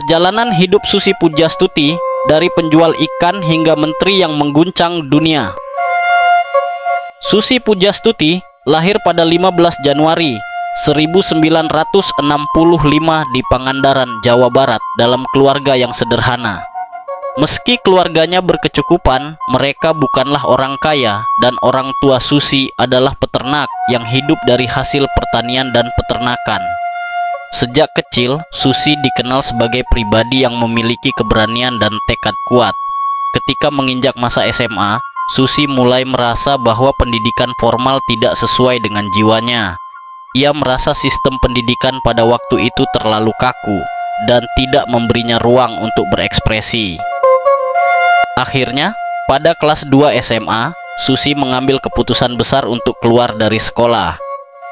Perjalanan hidup Susi Pujastuti dari penjual ikan hingga menteri yang mengguncang dunia. Susi Pujastuti lahir pada 15 Januari 1965 di Pangandaran, Jawa Barat dalam keluarga yang sederhana. Meski keluarganya berkecukupan, mereka bukanlah orang kaya dan orang tua Susi adalah peternak yang hidup dari hasil pertanian dan peternakan. Sejak kecil, Susi dikenal sebagai pribadi yang memiliki keberanian dan tekad kuat. Ketika menginjak masa SMA, Susi mulai merasa bahwa pendidikan formal tidak sesuai dengan jiwanya. Ia merasa sistem pendidikan pada waktu itu terlalu kaku dan tidak memberinya ruang untuk berekspresi. Akhirnya, pada kelas 2 SMA, Susi mengambil keputusan besar untuk keluar dari sekolah.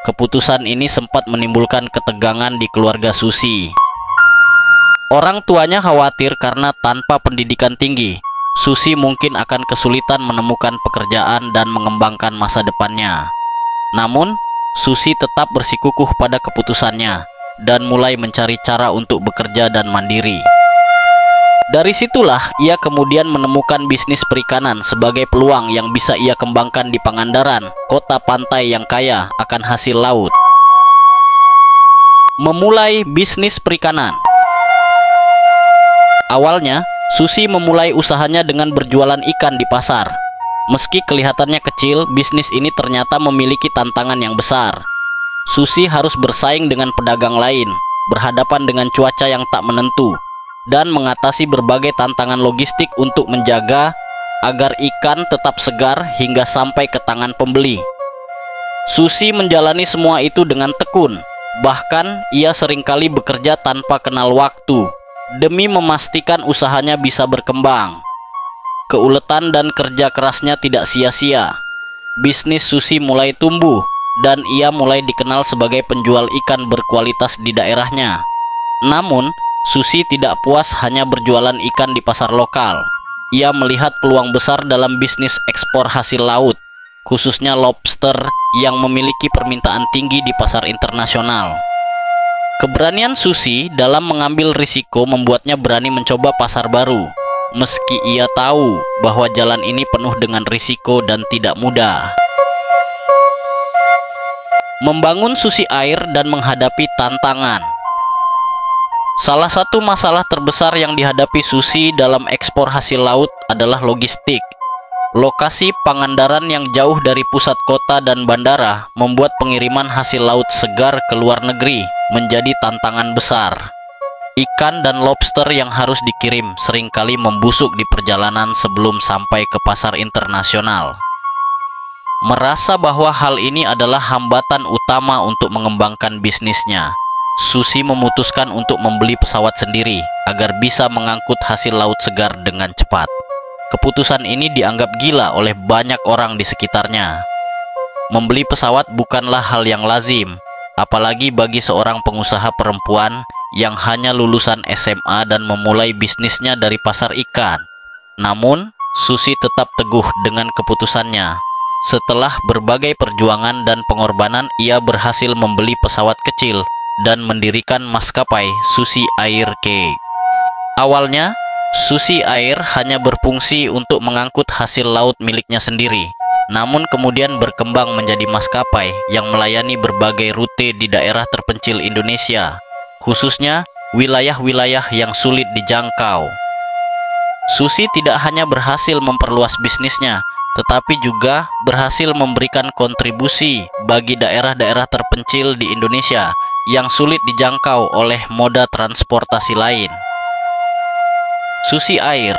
Keputusan ini sempat menimbulkan ketegangan di keluarga Susi. Orang tuanya khawatir karena tanpa pendidikan tinggi, Susi mungkin akan kesulitan menemukan pekerjaan dan mengembangkan masa depannya. Namun, Susi tetap bersikukuh pada keputusannya dan mulai mencari cara untuk bekerja dan mandiri. Dari situlah ia kemudian menemukan bisnis perikanan sebagai peluang yang bisa ia kembangkan di Pangandaran, kota pantai yang kaya akan hasil laut. Memulai bisnis perikanan. Awalnya, Susi memulai usahanya dengan berjualan ikan di pasar. Meski kelihatannya kecil, bisnis ini ternyata memiliki tantangan yang besar. Susi harus bersaing dengan pedagang lain, berhadapan dengan cuaca yang tak menentu, dan mengatasi berbagai tantangan logistik untuk menjaga agar ikan tetap segar hingga sampai ke tangan pembeli. Susi menjalani semua itu dengan tekun, bahkan ia seringkali bekerja tanpa kenal waktu demi memastikan usahanya bisa berkembang. Keuletan dan kerja kerasnya tidak sia-sia. Bisnis Susi mulai tumbuh dan ia mulai dikenal sebagai penjual ikan berkualitas di daerahnya. Namun, Susi tidak puas hanya berjualan ikan di pasar lokal. Ia melihat peluang besar dalam bisnis ekspor hasil laut, khususnya lobster yang memiliki permintaan tinggi di pasar internasional. Keberanian Susi dalam mengambil risiko membuatnya berani mencoba pasar baru, meski ia tahu bahwa jalan ini penuh dengan risiko dan tidak mudah. Membangun Susi Air dan menghadapi tantangan. Salah satu masalah terbesar yang dihadapi Susi dalam ekspor hasil laut adalah logistik. Lokasi Pangandaran yang jauh dari pusat kota dan bandara membuat pengiriman hasil laut segar ke luar negeri menjadi tantangan besar. Ikan dan lobster yang harus dikirim seringkali membusuk di perjalanan sebelum sampai ke pasar internasional. Merasa bahwa hal ini adalah hambatan utama untuk mengembangkan bisnisnya, Susi memutuskan untuk membeli pesawat sendiri agar bisa mengangkut hasil laut segar dengan cepat. Keputusan ini dianggap gila oleh banyak orang di sekitarnya. Membeli pesawat bukanlah hal yang lazim, apalagi bagi seorang pengusaha perempuan yang hanya lulusan SMA dan memulai bisnisnya dari pasar ikan. Namun, Susi tetap teguh dengan keputusannya. Setelah berbagai perjuangan dan pengorbanan, ia berhasil membeli pesawat kecil dan mendirikan maskapai Susi Air K. Awalnya, Susi Air hanya berfungsi untuk mengangkut hasil laut miliknya sendiri, namun kemudian berkembang menjadi maskapai yang melayani berbagai rute di daerah terpencil Indonesia, khususnya wilayah-wilayah yang sulit dijangkau. Susi tidak hanya berhasil memperluas bisnisnya, tetapi juga berhasil memberikan kontribusi bagi daerah-daerah terpencil di Indonesia yang sulit dijangkau oleh moda transportasi lain. Susi Air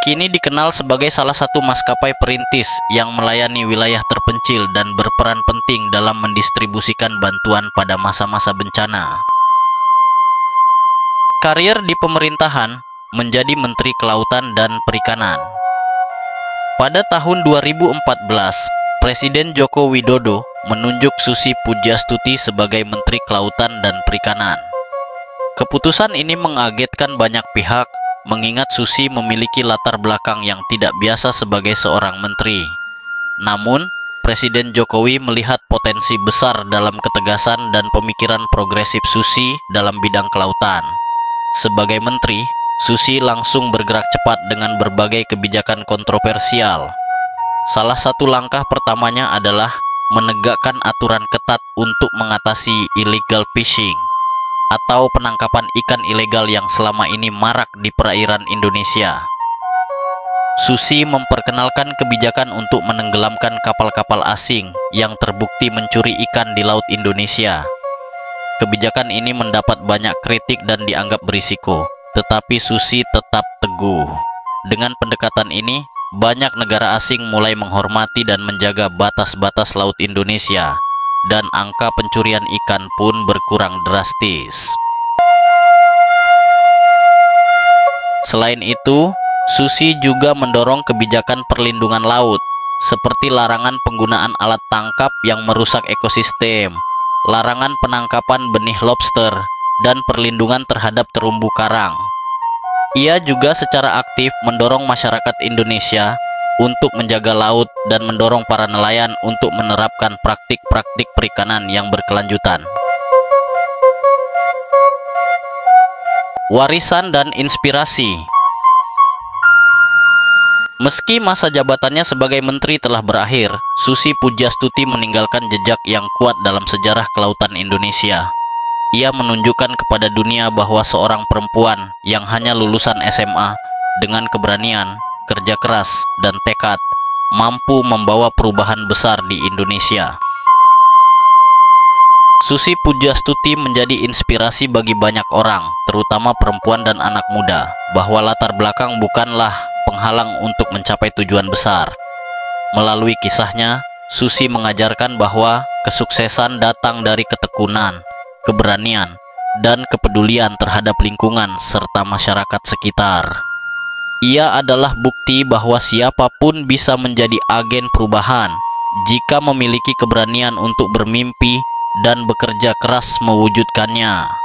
kini dikenal sebagai salah satu maskapai perintis yang melayani wilayah terpencil dan berperan penting dalam mendistribusikan bantuan pada masa-masa bencana. Karier di pemerintahan, menjadi Menteri Kelautan dan Perikanan. Pada tahun 2014, Presiden Joko Widodo menunjuk Susi Pujastuti sebagai Menteri Kelautan dan Perikanan. Keputusan ini mengagetkan banyak pihak, mengingat Susi memiliki latar belakang yang tidak biasa sebagai seorang menteri. Namun, Presiden Jokowi melihat potensi besar dalam ketegasan dan pemikiran progresif Susi dalam bidang kelautan. Sebagai menteri, Susi langsung bergerak cepat dengan berbagai kebijakan kontroversial. Salah satu langkah pertamanya adalah menegakkan aturan ketat untuk mengatasi illegal fishing atau penangkapan ikan ilegal yang selama ini marak di perairan Indonesia. Susi memperkenalkan kebijakan untuk menenggelamkan kapal-kapal asing yang terbukti mencuri ikan di laut Indonesia. Kebijakan ini mendapat banyak kritik dan dianggap berisiko, tetapi Susi tetap teguh. Dengan pendekatan ini, banyak negara asing mulai menghormati dan menjaga batas-batas laut Indonesia, dan angka pencurian ikan pun berkurang drastis. Selain itu, Susi juga mendorong kebijakan perlindungan laut, seperti larangan penggunaan alat tangkap yang merusak ekosistem, larangan penangkapan benih lobster, dan perlindungan terhadap terumbu karang. Ia juga secara aktif mendorong masyarakat Indonesia untuk menjaga laut dan mendorong para nelayan untuk menerapkan praktik-praktik perikanan yang berkelanjutan. Warisan dan inspirasi. Meski masa jabatannya sebagai menteri telah berakhir, Susi Pujastuti meninggalkan jejak yang kuat dalam sejarah kelautan Indonesia. Ia menunjukkan kepada dunia bahwa seorang perempuan yang hanya lulusan SMA dengan keberanian, kerja keras, dan tekad mampu membawa perubahan besar di Indonesia. Susi Pujastuti menjadi inspirasi bagi banyak orang, terutama perempuan dan anak muda, bahwa latar belakang bukanlah penghalang untuk mencapai tujuan besar. Melalui kisahnya, Susi mengajarkan bahwa kesuksesan datang dari ketekunan, keberanian, dan kepedulian terhadap lingkungan serta masyarakat sekitar. Ia adalah bukti bahwa siapapun bisa menjadi agen perubahan jika memiliki keberanian untuk bermimpi dan bekerja keras mewujudkannya.